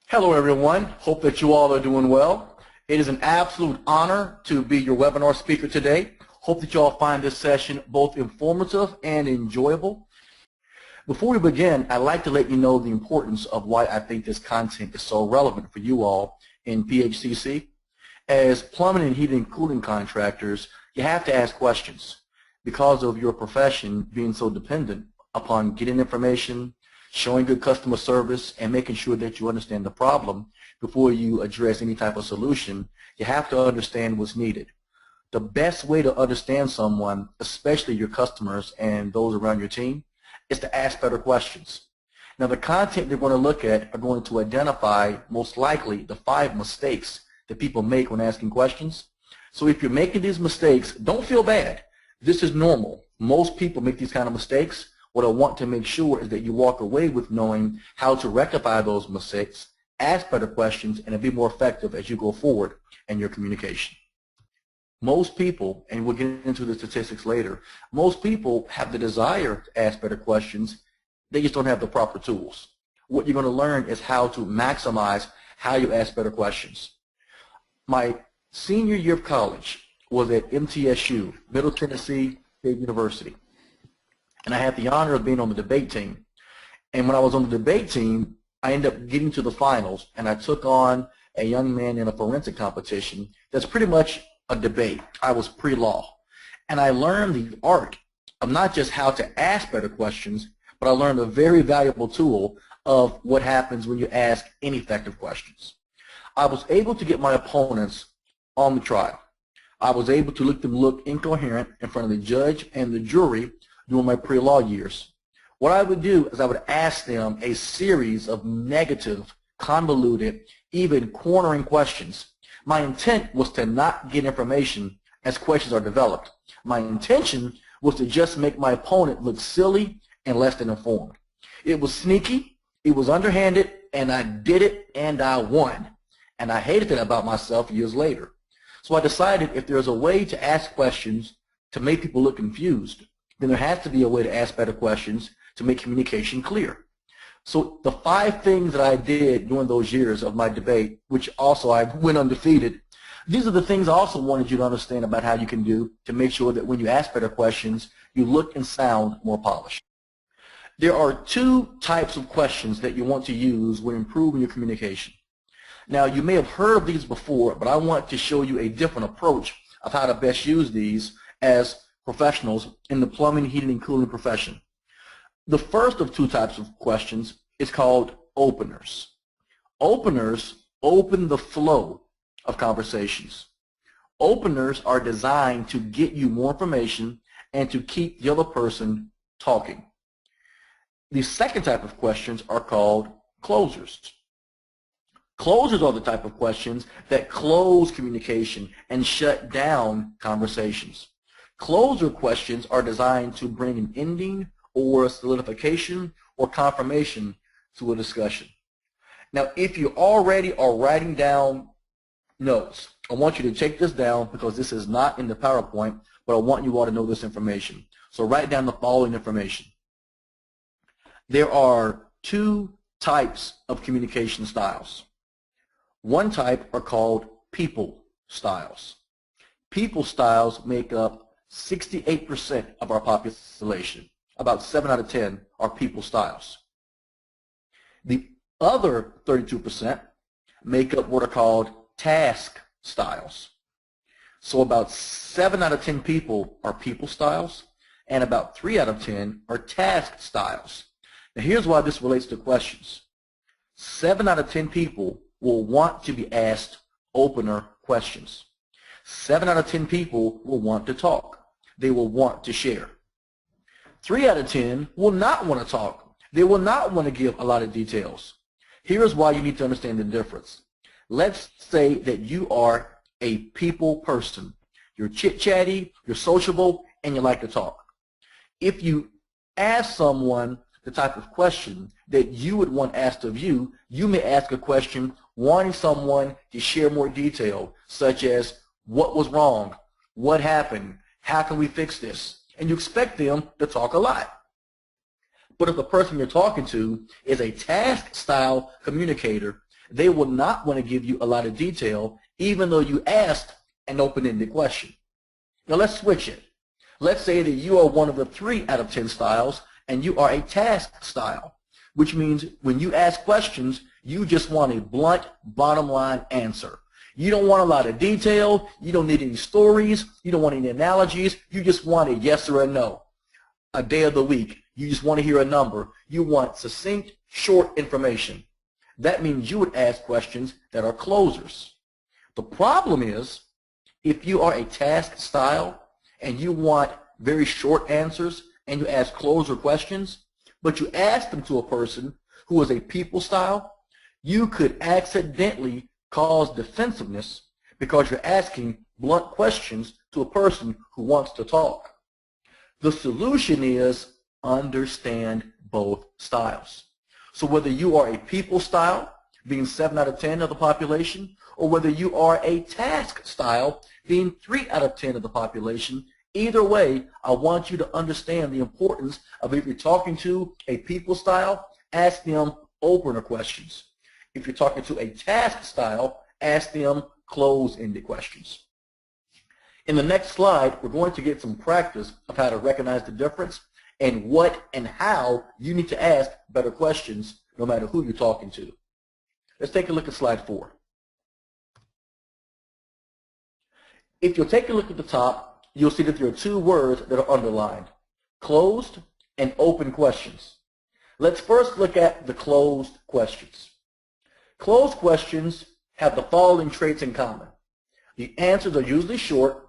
Hello everyone, hope that you all are doing well. It is an absolute honor to be your webinar speaker today. Hope that you all find this session both informative and enjoyable. Before we begin, I'd like to let you know the importance of why I think this content is so relevant for you all in PHCC. As plumbing and heating and cooling contractors, you have to ask questions because of your profession being so dependent upon getting information, showing good customer service, and making sure that you understand the problem before you address any type of solution. You have to understand what's needed. The best way to understand someone, especially your customers and those around your team, is to ask better questions. Now, the content you're going to look at are going to identify most likely the 5 mistakes that people make when asking questions. So if you're making these mistakes, don't feel bad. This is normal. Most people make these kind of mistakes. What I want to make sure is that you walk away with knowing how to rectify those mistakes, ask better questions, and be more effective as you go forward in your communication. Most people, and we'll get into the statistics later, most people have the desire to ask better questions. They just don't have the proper tools. What you're going to learn is how to maximize how you ask better questions. My senior year of college was at MTSU, Middle Tennessee State University. And I had the honor of being on the debate team. And when I was on the debate team, I ended up getting to the finals, and I took on a young man in a forensic competition that's pretty much a debate. I was pre-law. And I learned the art of not just how to ask better questions, but I learned a very valuable tool of what happens when you ask ineffective questions. I was able to get my opponents on the trial. I was able to make them look incoherent in front of the judge and the jury during my pre-law years. What I would do is I would ask them a series of negative, convoluted, even cornering questions. My intent was to not get information as questions are developed. My intention was to just make my opponent look silly and less than informed. It was sneaky, it was underhanded, and I did it and I won. And I hated that about myself years later. So I decided if there's a way to ask questions to make people look confused, then there has to be a way to ask better questions to make communication clear. So the 5 things that I did during those years of my debate, which also I went undefeated, these are the things I also wanted you to understand about how you can do to make sure that when you ask better questions, you look and sound more polished. There are 2 types of questions that you want to use when improving your communication. Now, you may have heard of these before, but I want to show you a different approach of how to best use these as professionals in the plumbing, heating, and cooling profession. The first of 2 types of questions is called openers. Openers open the flow of conversations. Openers are designed to get you more information and to keep the other person talking. The second type of questions are called closers. Closers are the type of questions that close communication and shut down conversations. Closer questions are designed to bring an ending or a solidification or confirmation to a discussion. Now, if you already are writing down notes, I want you to take this down because this is not in the PowerPoint, but I want you all to know this information. So write down the following information. There are 2 types of communication styles. One type are called people styles. People styles make up 68% of our population. About 7 out of 10 are people styles. The other 32% make up what are called task styles. So about 7 out of 10 people are people styles, and about 3 out of 10 are task styles. Now here's why this relates to questions. 7 out of 10 people will want to be asked opener questions. 7 out of 10 people will want to talk. They will want to share. 3 out of 10 will not want to talk. They will not want to give a lot of details. Here's why you need to understand the difference. Let's say that you are a people person. You're chit-chatty, you're sociable, and you like to talk. If you ask someone the type of question that you would want asked of you, you may ask a question wanting someone to share more detail, such as, what was wrong? What happened? How can we fix this? And you expect them to talk a lot. But if the person you're talking to is a task-style communicator, they will not want to give you a lot of detail even though you asked an open-ended question. Now let's switch it. Let's say that you are one of the 3 out of 10 styles and you are a task style, which means when you ask questions, you just want a blunt, bottom line answer. You don't want a lot of detail. You don't need any stories. You don't want any analogies. You just want a yes or a no. A day of the week. You just want to hear a number. You want succinct, short information. That means you would ask questions that are closers. The problem is, if you are a task style and you want very short answers and you ask closer questions, but you ask them to a person who is a people style, you could accidentally cause defensiveness because you're asking blunt questions to a person who wants to talk. The solution is understand both styles. So whether you are a people style, being 7 out of 10 of the population, or whether you are a task style, being 3 out of 10 of the population, either way, I want you to understand the importance of, if you're talking to a people style, ask them opener questions. If you're talking to a task style, ask them close-ended questions. In the next slide, we're going to get some practice of how to recognize the difference and what and how you need to ask better questions no matter who you're talking to. Let's take a look at slide 4. If you'll take a look at the top, you'll see that there are 2 words that are underlined: closed and open questions. Let's first look at the closed questions. Closed questions have the following traits in common. The answers are usually short,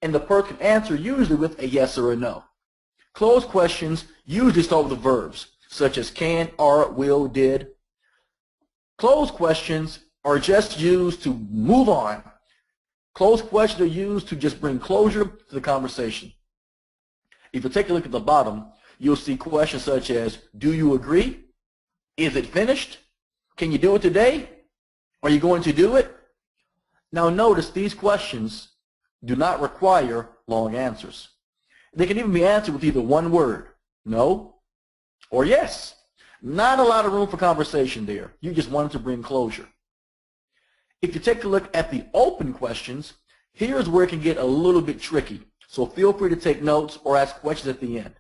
and the person can answer usually with a yes or a no. Closed questions usually start with the verbs, such as can, are, will, did. Closed questions are just used to move on. Closed questions are used to just bring closure to the conversation. If you take a look at the bottom, you'll see questions such as, do you agree? Is it finished? Can you do it today? Are you going to do it? Now notice these questions do not require long answers. They can even be answered with either one word, no or yes. Not a lot of room for conversation there. You just wanted to bring closure. If you take a look at the open questions, here's where it can get a little bit tricky. So feel free to take notes or ask questions at the end.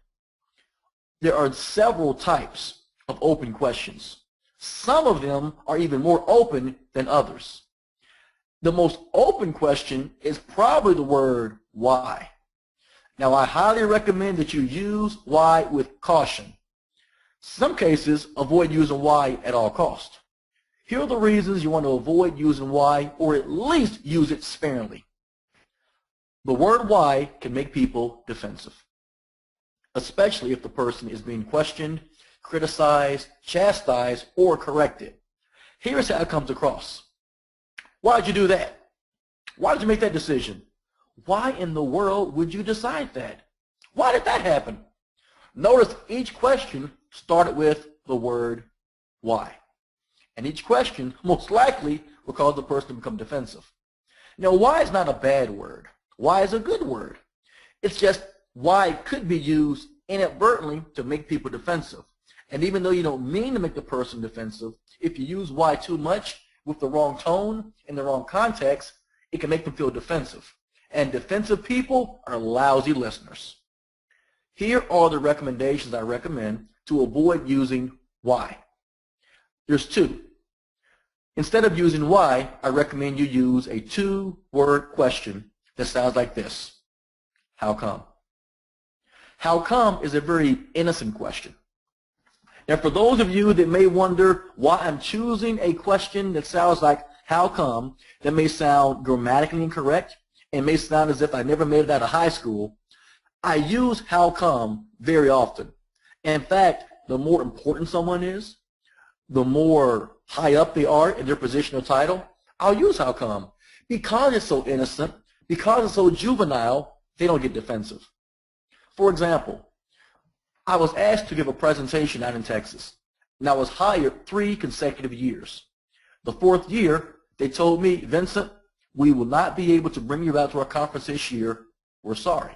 There are several types of open questions. Some of them are even more open than others. The most open question is probably the word why. Now, I highly recommend that you use why with caution. Some cases, avoid using why at all costs. Here are the reasons you want to avoid using why, or at least use it sparingly. The word why can make people defensive, especially if the person is being questioned, criticized, chastised, or corrected. Here's how it comes across. Why did you do that? Why did you make that decision? Why in the world would you decide that? Why did that happen? Notice each question started with the word why. And each question most likely will cause the person to become defensive. Now, why is not a bad word. Why is a good word. It's just why could be used inadvertently to make people defensive. And even though you don't mean to make the person defensive, if you use why too much with the wrong tone in the wrong context, it can make them feel defensive. And defensive people are lousy listeners. Here are the recommendations I recommend to avoid using why. There's 2. Instead of using why, I recommend you use a 2-word question that sounds like this. How come? How come is a very innocent question. Now, for those of you that may wonder why I'm choosing a question that sounds like how come, that may sound grammatically incorrect and may sound as if I never made it out of high school, I use how come very often. In fact, the more important someone is, the more high up they are in their position or title, I'll use how come. Because it's so innocent, because it's so juvenile, they don't get defensive. For example, I was asked to give a presentation out in Texas, and I was hired 3 consecutive years. The 4th year, they told me, Vincent, we will not be able to bring you out to our conference this year. We're sorry.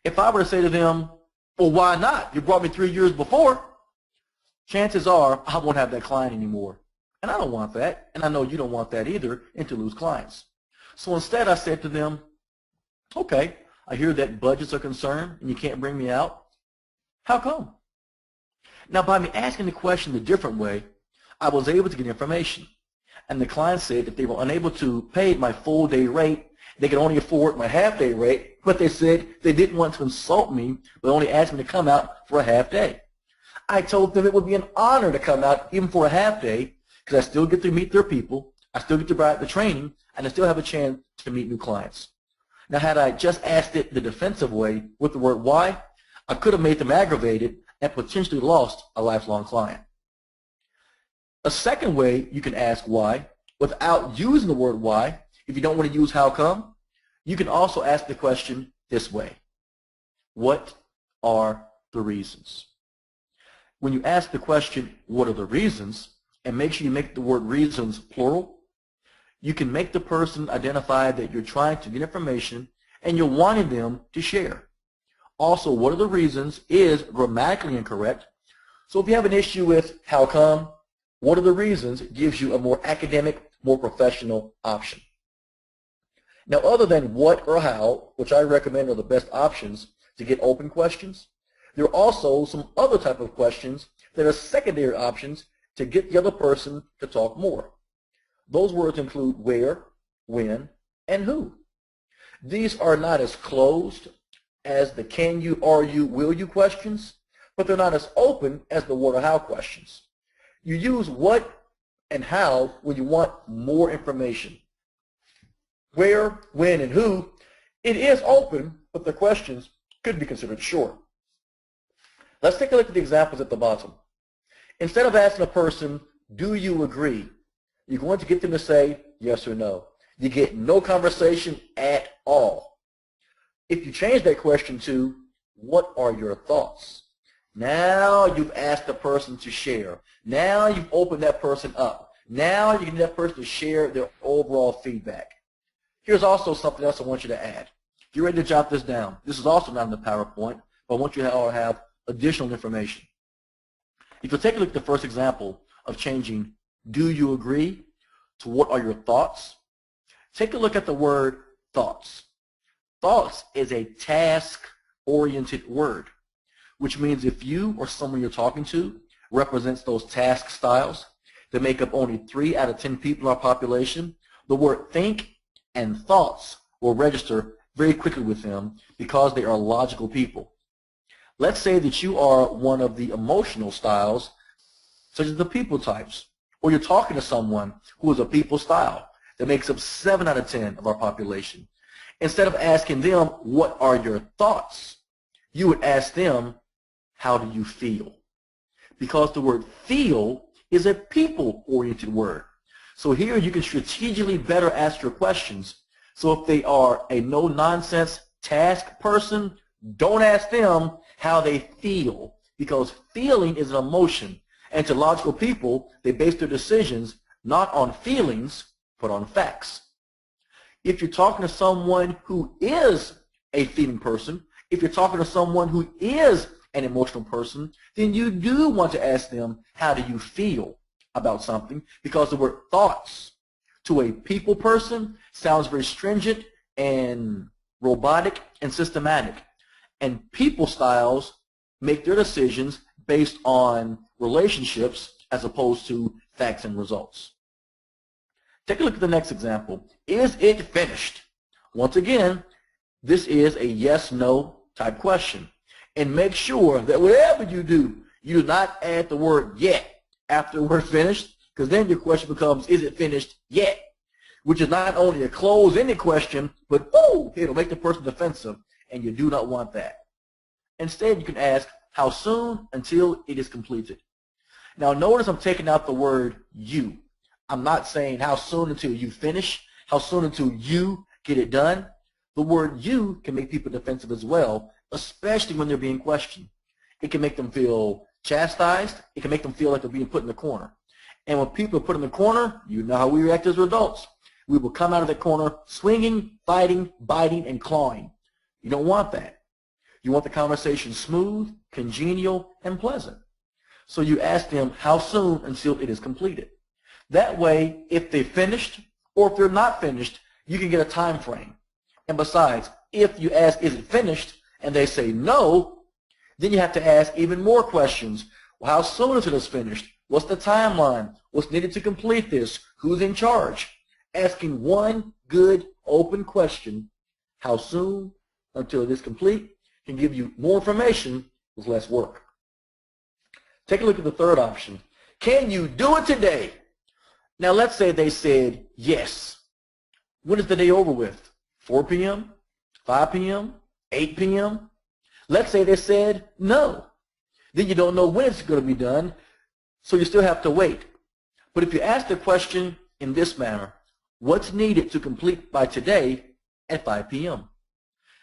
If I were to say to them, well, why not? You brought me 3 years before. Chances are I won't have that client anymore. And I don't want that, and I know you don't want that either, and to lose clients. So instead I said to them, okay, I hear that budgets are concerned and you can't bring me out. How come? Now, by me asking the question a different way, I was able to get information. And the client said that they were unable to pay my full day rate. They could only afford my half day rate, but they said they didn't want to insult me, but only asked me to come out for a half day. I told them it would be an honor to come out even for a half day, because I still get to meet their people, I still get to provide the training, and I still have a chance to meet new clients. Now, had I just asked it the defensive way with the word why, I could have made them aggravated and potentially lost a lifelong client. A second way you can ask why, without using the word why, if you don't want to use how come, you can also ask the question this way. What are the reasons? When you ask the question, what are the reasons, and make sure you make the word reasons plural, you can make the person identify that you're trying to get information and you're wanting them to share. Also, what are the reasons is grammatically incorrect. So if you have an issue with how come, what are the reasons gives you a more academic, more professional option. Now, other than what or how, which I recommend are the best options to get open questions, there are also some other type of questions that are secondary options to get the other person to talk more. Those words include where, when, and who. These are not as closed as the can you, are you, will you questions, but they're not as open as the what or how questions. You use what and how when you want more information. Where, when, and who, it is open, but the questions could be considered short. Let's take a look at the examples at the bottom. Instead of asking a person, do you agree? You're going to get them to say yes or no. You get no conversation at all. If you change that question to, what are your thoughts? Now you've asked the person to share. Now you've opened that person up. Now you get that person to share their overall feedback. Here's also something else I want you to add. If you're ready to jot this down, this is also not in the PowerPoint, but I want you to all have additional information. If you take a look at the first example of changing do you agree to what are your thoughts, take a look at the word thoughts. Thoughts is a task-oriented word, which means if you or someone you're talking to represents those task styles that make up only 3 out of 10 people in our population, the word think and thoughts will register very quickly with them because they are logical people. Let's say that you are one of the emotional styles, such as the people types, or you're talking to someone who is a people style that makes up 7 out of 10 of our population. Instead of asking them, what are your thoughts, you would ask them, how do you feel? Because the word feel is a people-oriented word. So here you can strategically better ask your questions. So if they are a no-nonsense task person, don't ask them how they feel, because feeling is an emotion. And to logical people, they base their decisions not on feelings, but on facts. If you're talking to someone who is a feeling person, if you're talking to someone who is an emotional person, then you do want to ask them, how do you feel about something? Because the word thoughts to a people person sounds very stringent and robotic and systematic. And people styles make their decisions based on relationships as opposed to facts and results. Take a look at the next example. Is it finished? Once again, this is a yes-no type question. And make sure that whatever you do not add the word yet after the word finished, because then your question becomes, is it finished yet? Which is not only a closed-ended question, but it'll make the person defensive, and you do not want that. Instead, you can ask, how soon until it is completed? Now notice I'm taking out the word you. I'm not saying how soon until you finish, how soon until you get it done. The word you can make people defensive as well, especially when they're being questioned. It can make them feel chastised. It can make them feel like they're being put in the corner. And when people are put in the corner, you know how we react as adults. We will come out of the corner swinging, fighting, biting, and clawing. You don't want that. You want the conversation smooth, congenial, and pleasant. So you ask them how soon until it is completed. That way, if they finished or if they're not finished, you can get a time frame. And besides, if you ask, is it finished, and they say no, then you have to ask even more questions. Well, how soon is it finished? What's the timeline? What's needed to complete this? Who's in charge? Asking one good open question, how soon until it is complete, can give you more information with less work. Take a look at the third option. Can you do it today? Now let's say they said yes. When is the day over with? 4 p.m., 5 p.m., 8 p.m.? Let's say they said no. Then you don't know when it's going to be done, so you still have to wait. But if you ask the question in this manner, what's needed to complete by today at 5 p.m.?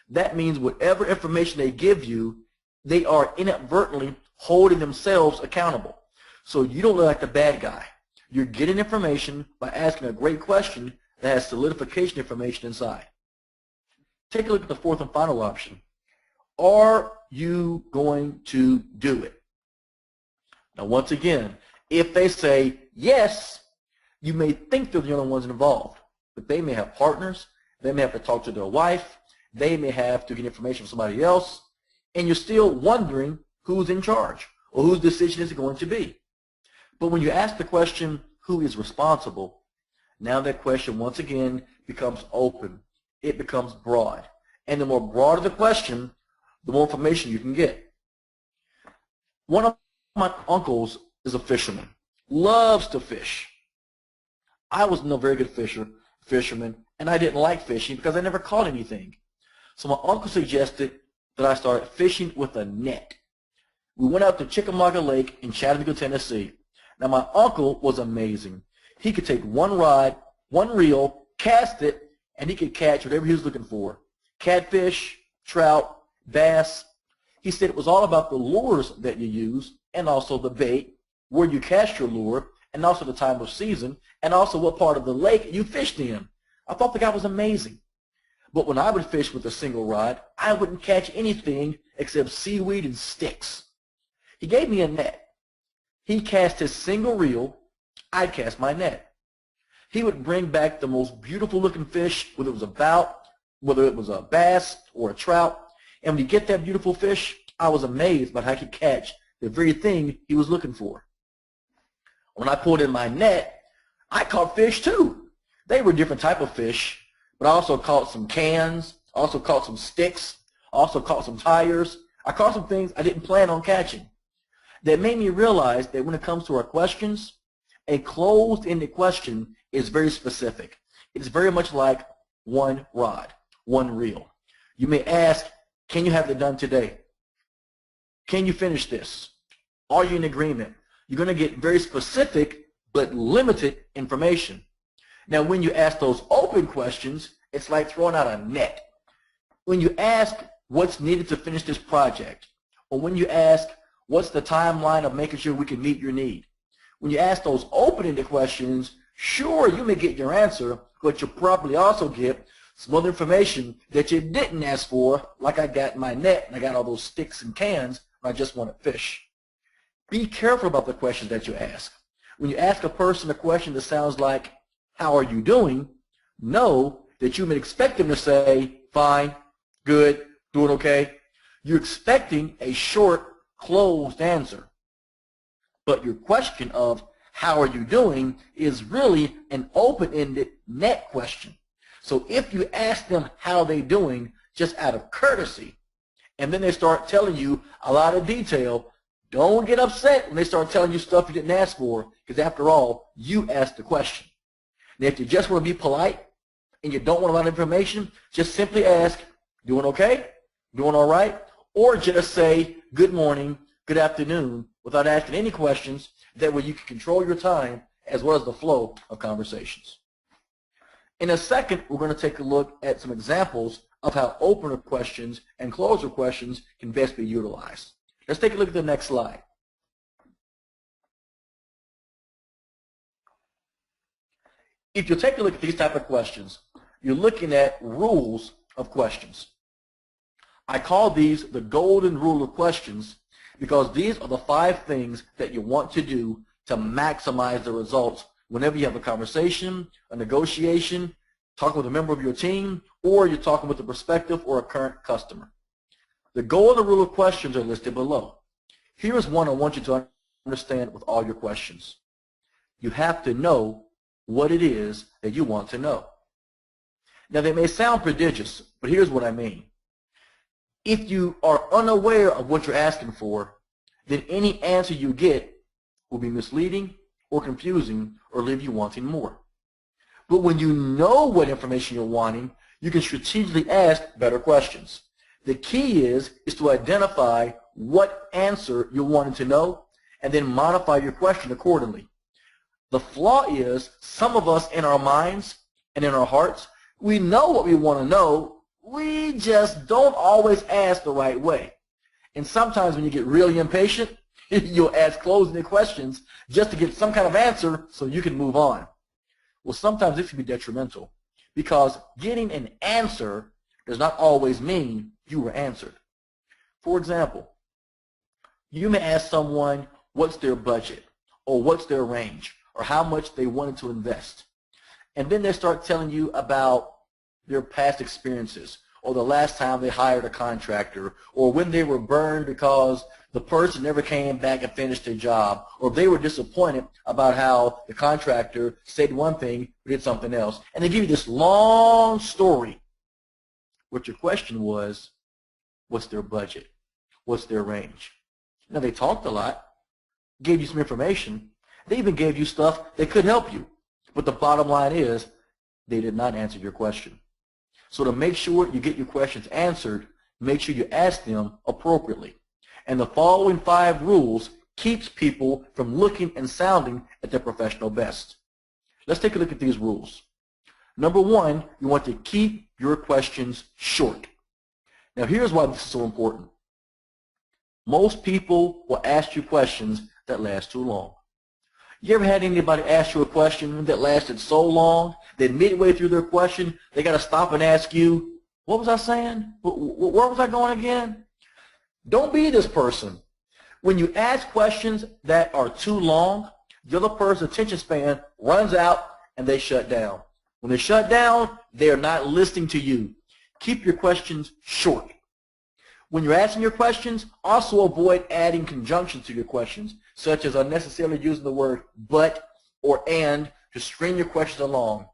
That means whatever information they give you, they are inadvertently holding themselves accountable. So you don't look like the bad guy. You're getting information by asking a great question that has solidification information inside. Take a look at the fourth and final option. Are you going to do it? Now once again, if they say yes, you may think they're the only ones involved, but they may have partners, they may have to talk to their wife, they may have to get information from somebody else, and you're still wondering who's in charge or whose decision is it going to be. But when you ask the question, who is responsible, now that question once again becomes open. It becomes broad. And the more broader the question, the more information you can get. One of my uncles is a fisherman, loves to fish. I was no very good fisherman, and I didn't like fishing because I never caught anything. So my uncle suggested that I start fishing with a net. We went out to Chickamauga Lake in Chattanooga, Tennessee. Now my uncle was amazing. He could take one rod, one reel, cast it, and he could catch whatever he was looking for. Catfish, trout, bass. He said it was all about the lures that you use and also the bait, where you cast your lure, and also the time of season, and also what part of the lake you fished in. I thought the guy was amazing. But when I would fish with a single rod, I wouldn't catch anything except seaweed and sticks. He gave me a net. He cast his single reel, I'd cast my net. He would bring back the most beautiful looking fish, whether it was a bass or a trout. And when you get that beautiful fish, I was amazed by how he could catch the very thing he was looking for. When I pulled in my net, I caught fish too. They were a different type of fish, but I also caught some cans, also caught some sticks, also caught some tires. I caught some things I didn't plan on catching. That made me realize that when it comes to our questions, a closed-ended question is very specific. It's very much like one rod, one reel. You may ask, can you have it done today? Can you finish this? Are you in agreement? You're going to get very specific but limited information. Now, when you ask those open questions, it's like throwing out a net. When you ask what's needed to finish this project, or when you ask what's the timeline of making sure we can meet your need, when you ask those open-ended questions, sure, you may get your answer, but you'll probably also get some other information that you didn't ask for, like I got in my net and I got all those sticks and cans and I just wanted fish. Be careful about the questions that you ask. When you ask a person a question that sounds like, how are you doing? Know that you may expect them to say, fine, good, doing okay. You're expecting a short, closed answer. But your question of how are you doing is really an open-ended net question. So if you ask them how they're doing just out of courtesy, and then they start telling you a lot of detail, don't get upset when they start telling you stuff you didn't ask for, because after all, you asked the question. And if you just want to be polite and you don't want a lot of information, just simply ask, doing okay? Doing all right? Or just say, good morning, good afternoon, without asking any questions. That way you can control your time as well as the flow of conversations. In a second, we're going to take a look at some examples of how opener questions and closer questions can best be utilized. Let's take a look at the next slide. If you take a look at these type of questions, you're looking at rules of questions. I call these the golden rule of questions because these are the 5 things that you want to do to maximize the results whenever you have a conversation, a negotiation, talking with a member of your team, or you're talking with a prospective or a current customer. The goal and the rule of questions are listed below. Here is one I want you to understand with all your questions. You have to know what it is that you want to know. Now, they may sound prodigious, but here's what I mean. If you are unaware of what you're asking for, then any answer you get will be misleading or confusing or leave you wanting more. But when you know what information you're wanting, you can strategically ask better questions. The key is to identify what answer you're wanting to know and then modify your question accordingly. The flaw is some of us in our minds and in our hearts, we know what we want to know, we just don't always ask the right way. And sometimes when you get really impatient, you'll ask closing questions just to get some kind of answer so you can move on. Well, sometimes this can be detrimental because getting an answer does not always mean you were answered. For example, you may ask someone what's their budget or what's their range or how much they wanted to invest. And then they start telling you about their past experiences or the last time they hired a contractor or when they were burned because the person never came back and finished their job, or they were disappointed about how the contractor said one thing but did something else. And they give you this long story. What your question was, what's their budget? What's their range? Now, they talked a lot, gave you some information. They even gave you stuff that could help you. But the bottom line is they did not answer your question. So to make sure you get your questions answered, make sure you ask them appropriately. And the following 5 rules keeps people from looking and sounding at their professional best. Let's take a look at these rules. Number 1, you want to keep your questions short. Now, here's why this is so important. Most people will ask you questions that last too long. You ever had anybody ask you a question that lasted so long that midway through their question, they got to stop and ask you, what was I saying? Where was I going again? Don't be this person. When you ask questions that are too long, the other person's attention span runs out and they shut down. When they shut down, they are not listening to you. Keep your questions short. When you're asking your questions, also avoid adding conjunctions to your questions, such as unnecessarily using the word but or and to string your questions along.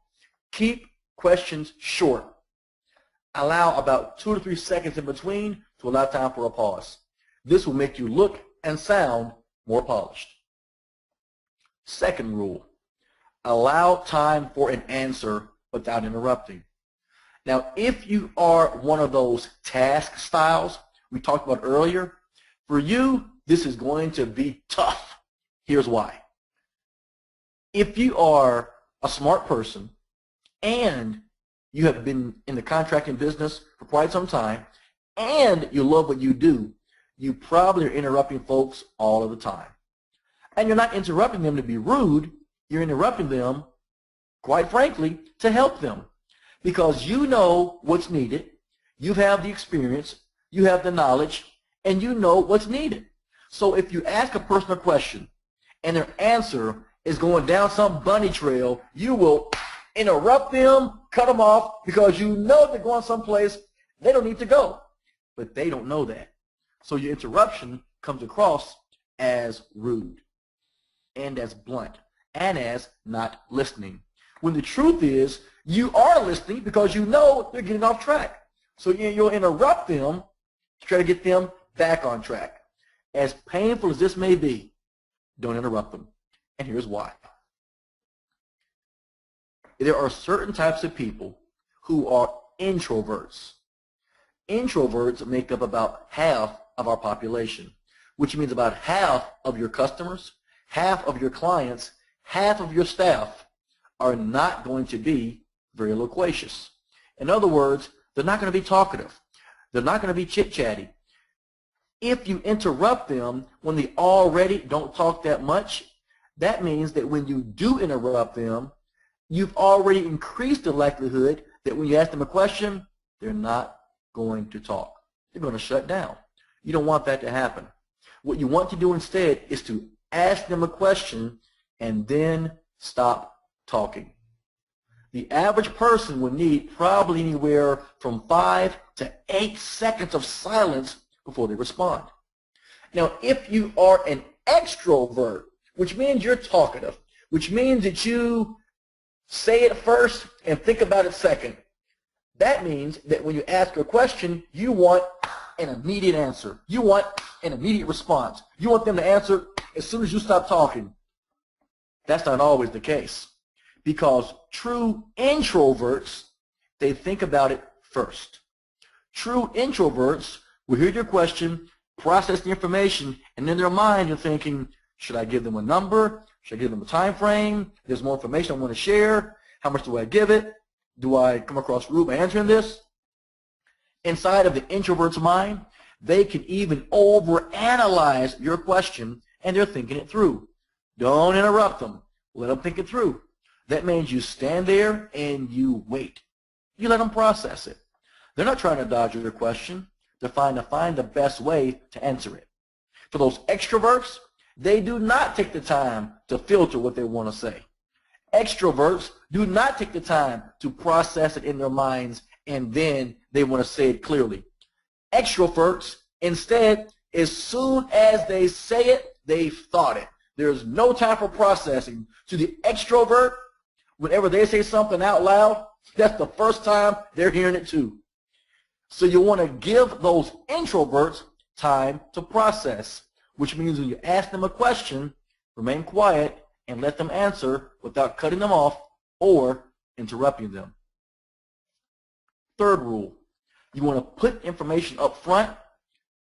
Keep questions short. Allow about 2 to 3 seconds in between to allow time for a pause. This will make you look and sound more polished. Second rule, allow time for an answer without interrupting. Now, if you are one of those task styles we talked about earlier, for you, this is going to be tough. Here's why. If you are a smart person and you have been in the contracting business for quite some time and you love what you do, you probably are interrupting folks all of the time. And you're not interrupting them to be rude. You're interrupting them, quite frankly, to help them. Because you know what's needed, you have the experience, you have the knowledge, and you know what's needed. So if you ask a person a question and their answer is going down some bunny trail, you will interrupt them, cut them off, because you know they're going someplace they don't need to go. But they don't know that. So your interruption comes across as rude and as blunt and as not listening. When the truth is, you are listening because you know they're getting off track. So you'll interrupt them to try to get them back on track. As painful as this may be, don't interrupt them. And here's why. There are certain types of people who are introverts. Introverts make up about half of our population, which means about half of your customers, half of your clients, half of your staff are not going to be very loquacious. In other words, they're not going to be talkative. They're not going to be chit-chatty. If you interrupt them when they already don't talk that much, that means that when you do interrupt them, you've already increased the likelihood that when you ask them a question, they're not going to talk. They're going to shut down. You don't want that to happen. What you want to do instead is to ask them a question and then stop talking. The average person would need probably anywhere from 5 to 8 seconds of silence before they respond. Now, if you are an extrovert, which means you're talkative, which means that you say it first and think about it second, that means that when you ask a question, you want an immediate answer. You want an immediate response. You want them to answer as soon as you stop talking. That's not always the case, because true introverts, they think about it first. True introverts will hear your question, process the information, and in their mind you're thinking, should I give them a number? Should I give them a time frame? There's more information I want to share. How much do I give it? Do I come across rude by answering this? Inside of the introvert's mind, they can even overanalyze your question, and they're thinking it through. Don't interrupt them. Let them think it through. That means you stand there and you wait. You let them process it. They're not trying to dodge your question. They're trying to find the best way to answer it. For those extroverts, they do not take the time to filter what they want to say. Extroverts do not take the time to process it in their minds and then they want to say it clearly. Extroverts, instead, as soon as they say it, they've thought it. There's no time for processing. To the extrovert, whenever they say something out loud, that's the first time they're hearing it too. So you want to give those introverts time to process, which means when you ask them a question, remain quiet and let them answer without cutting them off or interrupting them. Third rule, you want to put information up front,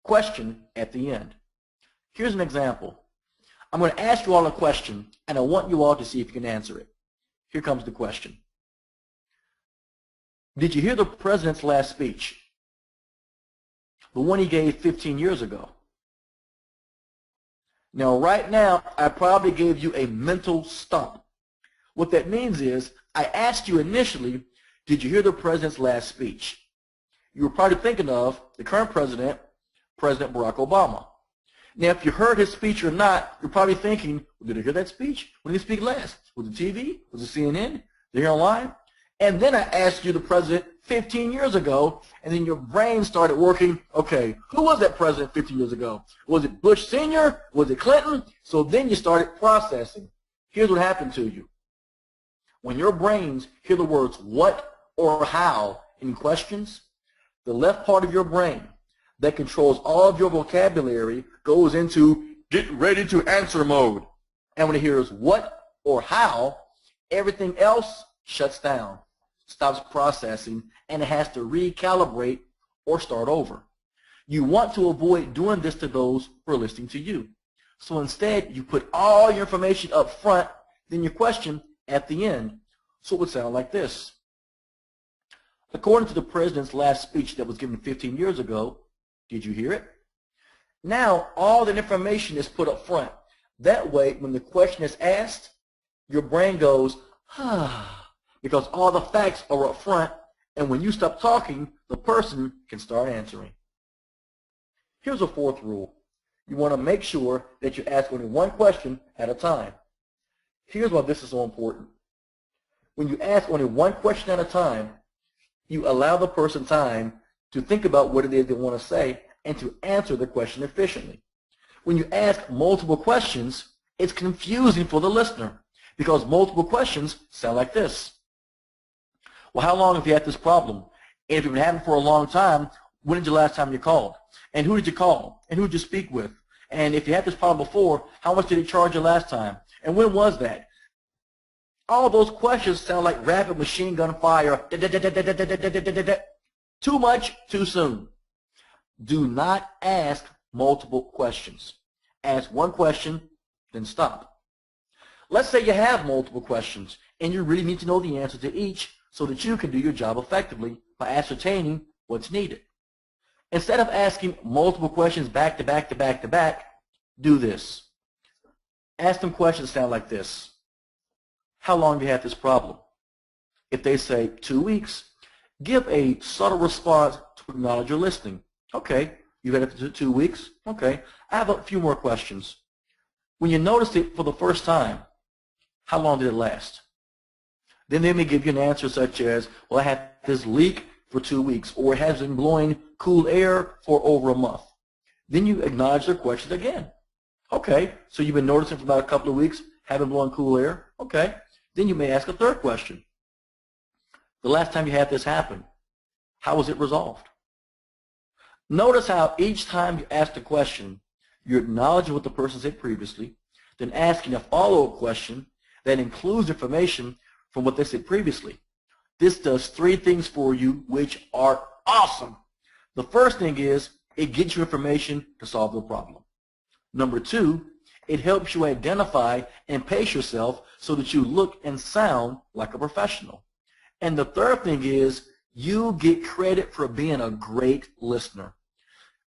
question at the end. Here's an example. I'm going to ask you all a question, and I want you all to see if you can answer it. Here comes the question. Did you hear the president's last speech? The one he gave 15 years ago. Now, right now, I probably gave you a mental stump. What that means is, I asked you initially, did you hear the president's last speech? You were probably thinking of the current president, President Barack Obama. Now, if you heard his speech or not, you're probably thinking, well, did I hear that speech? When did he speak last? Was it TV? Was it CNN? Did I hear online? And then I asked you the president 15 years ago, and then your brain started working, okay, who was that president 15 years ago? Was it Bush Sr.? Was it Clinton? So then you started processing. Here's what happened to you. When your brains hear the words what or how in questions, the left part of your brain that controls all of your vocabulary goes into get ready to answer mode. And when it hears what or how, everything else shuts down, stops processing, and it has to recalibrate or start over. You want to avoid doing this to those who are listening to you. So instead, you put all your information up front, then your question at the end. So it would sound like this. According to the president's last speech that was given 15 years ago, did you hear it? Now, all that information is put up front. That way, when the question is asked, your brain goes, because all the facts are up front, and when you stop talking, the person can start answering. Here's a fourth rule. You want to make sure that you ask only one question at a time. Here's why this is so important. When you ask only one question at a time, you allow the person time to think about what it is they want to say and to answer the question efficiently. When you ask multiple questions, it's confusing for the listener because multiple questions sound like this. Well, how long have you had this problem? And if you've been having it for a long time, when did the last time you called? And who did you call? And who did you speak with? And if you had this problem before, how much did it charge you last time? And when was that? All those questions sound like rapid machine gun fire. Too much, too soon. Do not ask multiple questions. Ask one question, then stop. Let's say you have multiple questions, and you really need to know the answer to each so that you can do your job effectively by ascertaining what's needed. Instead of asking multiple questions back to back to back to back, do this. Ask them questions that sound like this. How long have you had this problem? If they say 2 weeks, give a subtle response to acknowledge your listening. Okay, you've had it for 2 weeks. Okay, I have a few more questions. When you noticed it for the first time, How long did it last? Then they may give you an answer such as, well, I had this leak for 2 weeks, or it has been blowing cool air for over a month. Then you acknowledge their question again. Okay, so you've been noticing for about a couple of weeks, haven't blown cool air. Okay, then you may ask a third question. The last time you had this happen, how was it resolved? Notice how each time you ask the question, you're acknowledging what the person said previously, then asking a follow-up question that includes information from what they said previously. This does 3 things for you which are awesome. The first thing is it gets you information to solve the problem. Number 2, it helps you identify and pace yourself so that you look and sound like a professional. And the third thing is you get credit for being a great listener.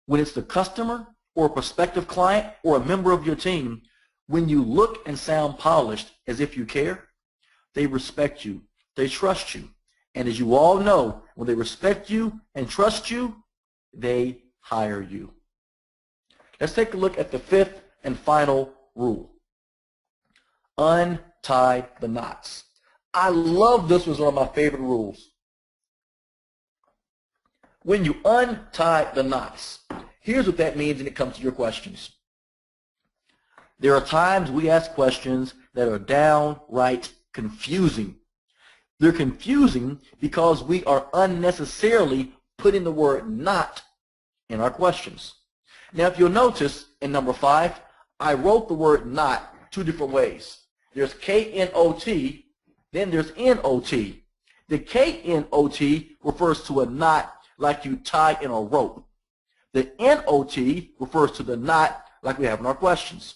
When it's the customer or a prospective client or a member of your team, when you look and sound polished as if you care, they respect you, they trust you. And as you all know, when they respect you and trust you, they hire you. Let's take a look at the 5th and final rule. Untie the knots. I love this. Was one of my favorite rules. When you untie the knots, here's what that means when it comes to your questions. There are times we ask questions that are downright confusing. They're confusing because we are unnecessarily putting the word not in our questions. Now, if you'll notice in number 5, I wrote the word not 2 different ways. There's K-N-O-T, then there's N-O-T. The K-N-O-T refers to a knot like you tie in a rope. The N-O-T refers to the knot like we have in our questions.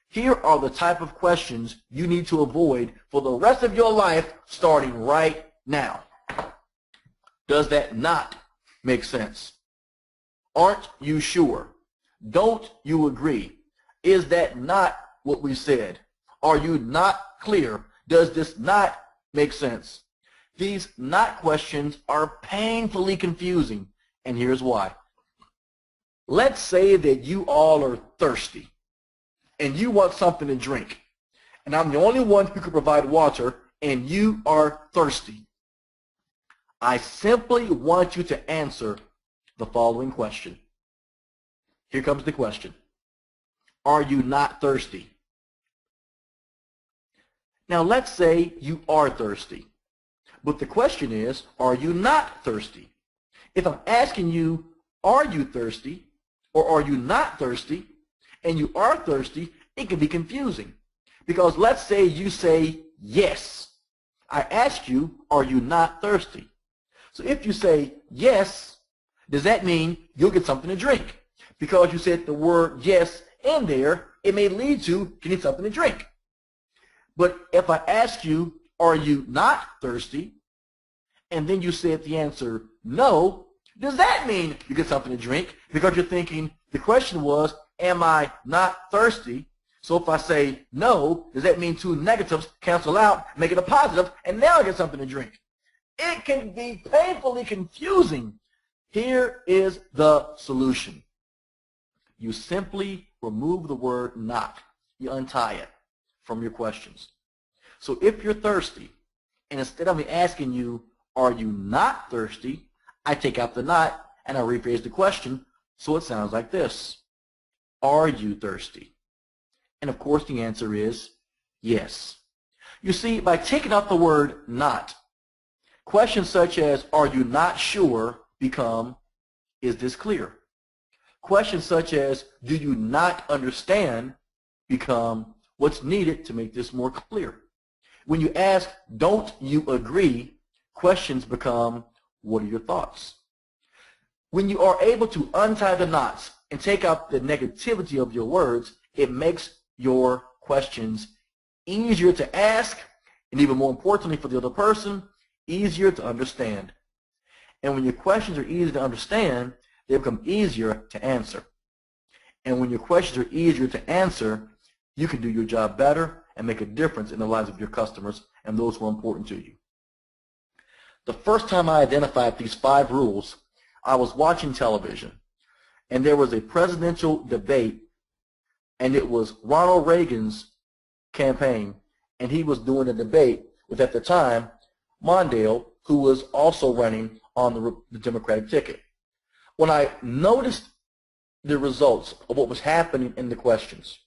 Here are the type of questions you need to avoid for the rest of your life starting right now. Does that not make sense? Aren't you sure? Don't you agree? Is that not what we said? Are you not clear? Does this not make sense? These not questions are painfully confusing, and here's why. Let's say that you all are thirsty and you want something to drink, and I'm the only one who can provide water, and you are thirsty. I simply want you to answer the following question. Here comes the question. Are you not thirsty? Now let's say you are thirsty, but the question is, are you not thirsty? If I'm asking you, are you thirsty, or are you not thirsty, and you are thirsty, it can be confusing. Because let's say you say yes. I ask you, are you not thirsty? So if you say yes, does that mean you'll get something to drink? Because you said the word yes in there, it may lead to getting something to drink. But if I ask you, are you not thirsty, and then you said the answer no, does that mean you get something to drink? Because you're thinking, the question was, am I not thirsty? So if I say no, does that mean 2 negatives cancel out, make it a positive, and now I get something to drink? It can be painfully confusing. Here is the solution. You simply remove the word not. You untie it from your questions. So if you're thirsty, and instead of me asking you, are you not thirsty, I take out the not and I rephrase the question so it sounds like this. Are you thirsty? And of course the answer is yes. You see, by taking out the word not, questions such as, are you not sure, become, is this clear? Questions such as, do you not understand, become, what's needed to make this more clear? When you ask, don't you agree, questions become, what are your thoughts? When you are able to untie the knots and take out the negativity of your words, it makes your questions easier to ask, and even more importantly for the other person, easier to understand. And when your questions are easy to understand, they become easier to answer. And when your questions are easier to answer, you can do your job better and make a difference in the lives of your customers and those who are important to you. The first time I identified these 5 rules, I was watching television, and there was a presidential debate, and it was Ronald Reagan's campaign, and he was doing a debate with, at the time, Mondale, who was also running on the Democratic ticket. When I noticed the results of what was happening in the questions,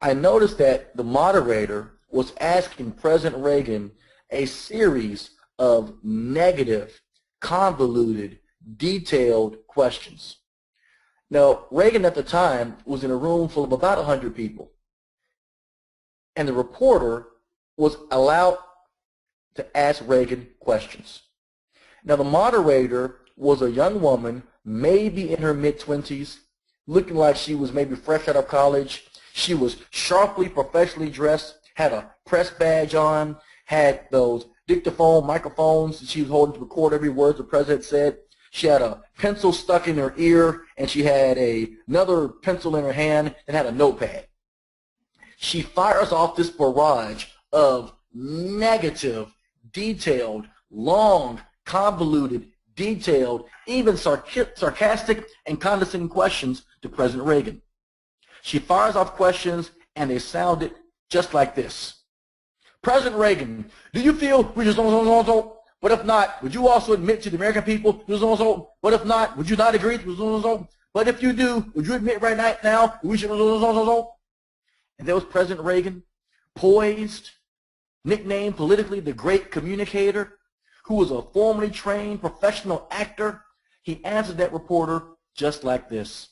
I noticed that the moderator was asking President Reagan a series of negative, convoluted, detailed questions. Now, Reagan at the time was in a room full of about 100 people, and the reporter was allowed to ask Reagan questions. Now, the moderator was a young woman, maybe in her mid-20s, looking like she was maybe fresh out of college. She was sharply, professionally dressed, had a press badge on, had those dictaphone microphones that she was holding to record every word the president said. She had a pencil stuck in her ear, and she had another pencil in her hand and had a notepad. She fires off this barrage of negative, detailed, long, convoluted, detailed, even sarcastic and condescending questions to President Reagan. She fires off questions, and they sounded just like this. President Reagan, do you feel we just so? But if not, would you also admit to the American people so? But if not, would you not agree so? But if you do, would you admit right now we should so? And there was President Reagan, poised, nicknamed politically the great communicator, who was a formerly trained professional actor. He answered that reporter just like this.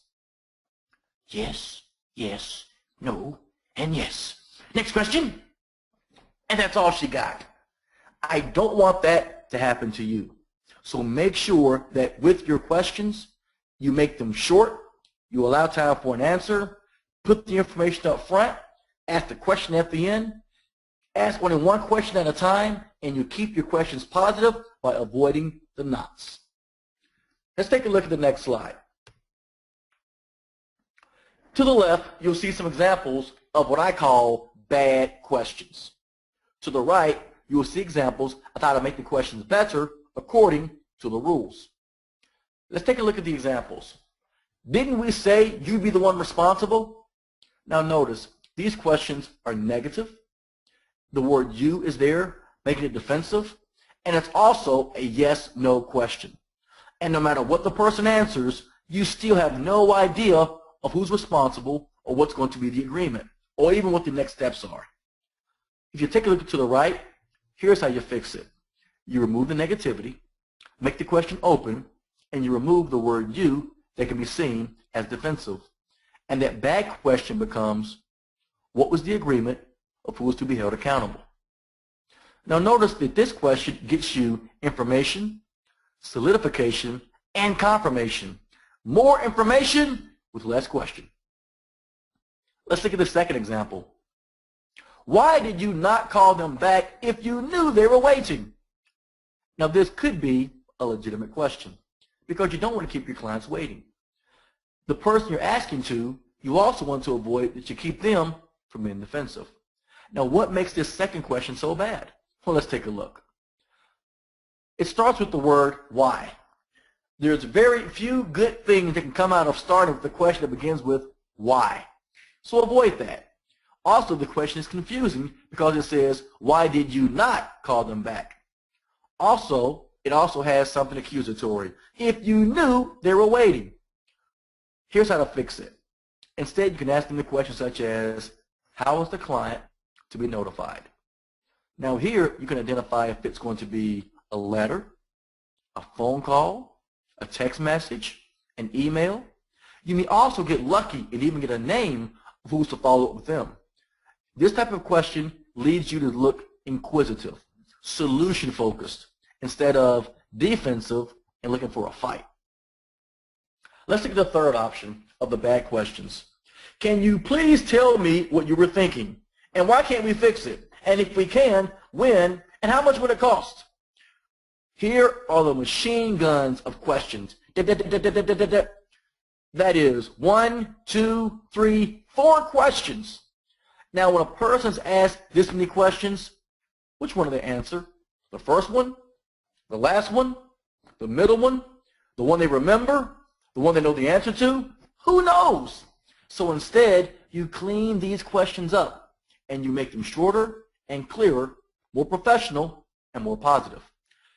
Yes, yes, no, and yes. Next question. And that's all she got. I don't want that to happen to you. So make sure that with your questions, you make them short, you allow time for an answer, put the information up front, ask the question at the end, ask only one question at a time, and you keep your questions positive by avoiding the knots. Let's take a look at the next slide. To the left, you'll see some examples of what I call bad questions. To the right, you will see examples of how to make the questions better according to the rules. Let's take a look at the examples. Didn't we say you'd be the one responsible? Now notice, these questions are negative. The word you is there, making it defensive. And it's also a yes-no question. And no matter what the person answers, you still have no idea of who's responsible or what's going to be the agreement, or even what the next steps are. If you take a look to the right, here's how you fix it. You remove the negativity, make the question open, and you remove the word you that can be seen as defensive. And that bad question becomes, what was the agreement of who was to be held accountable? Now notice that this question gets you information, solidification, and confirmation. More information with less question. Let's look at the second example. Why did you not call them back if you knew they were waiting? Now this could be a legitimate question because you don't want to keep your clients waiting. The person you're asking to, you also want to avoid that you keep them from being defensive. Now what makes this second question so bad? Well, let's take a look. It starts with the word why. There's very few good things that can come out of starting with a question that begins with why. So avoid that. Also, the question is confusing because it says, why did you not call them back? Also, it also has something accusatory. If you knew they were waiting. Here's how to fix it. Instead, you can ask them the question such as, how is the client to be notified? Now here, you can identify if it's going to be a letter, a phone call, a text message, an email. You may also get lucky and even get a name of who's to follow up with them. This type of question leads you to look inquisitive, solution-focused, instead of defensive and looking for a fight. Let's look at the third option of the bad questions. Can you please tell me what you were thinking? And why can't we fix it? And if we can, when? And how much would it cost? Here are the machine guns of questions. That is 1, 2, 3, 4 questions. Now, when a person's asked this many questions, which one do they answer? The first one? The last one? The middle one? The one they remember? The one they know the answer to? Who knows? So instead, you clean these questions up, and you make them shorter and clearer, more professional, and more positive.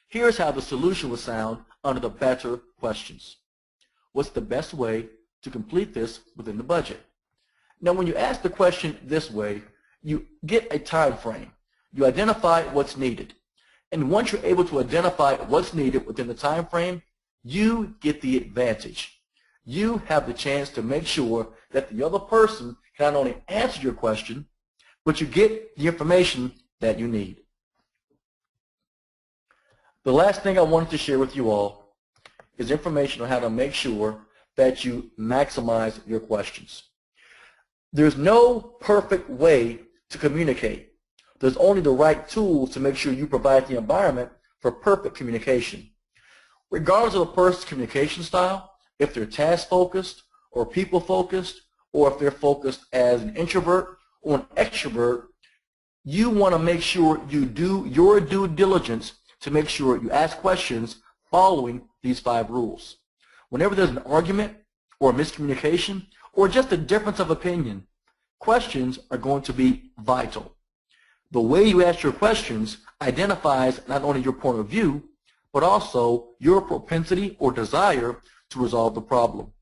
Here's how the solution would sound under the better questions. What's the best way to complete this within the budget? Now, when you ask the question this way, you get a time frame. You identify what's needed. And once you're able to identify what's needed within the time frame, you get the advantage. You have the chance to make sure that the other person can not only answer your question, but you get the information that you need. The last thing I wanted to share with you all is information on how to make sure that you maximize your questions. There's no perfect way to communicate. There's only the right tools to make sure you provide the environment for perfect communication. Regardless of a person's communication style, if they're task-focused or people-focused, or if they're focused as an introvert or an extrovert, you want to make sure you do your due diligence to make sure you ask questions following these 5 rules. Whenever there's an argument or a miscommunication or just a difference of opinion, questions are going to be vital. The way you ask your questions identifies not only your point of view, but also your propensity or desire to resolve the problem.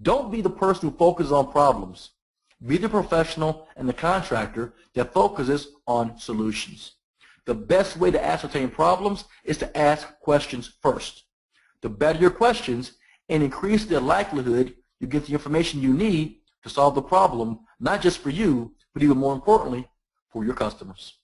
Don't be the person who focuses on problems. Be the professional and the contractor that focuses on solutions. The best way to ascertain problems is to ask questions first. The better your questions, and increase the likelihood you get the information you need to solve the problem, not just for you, but even more importantly, for your customers.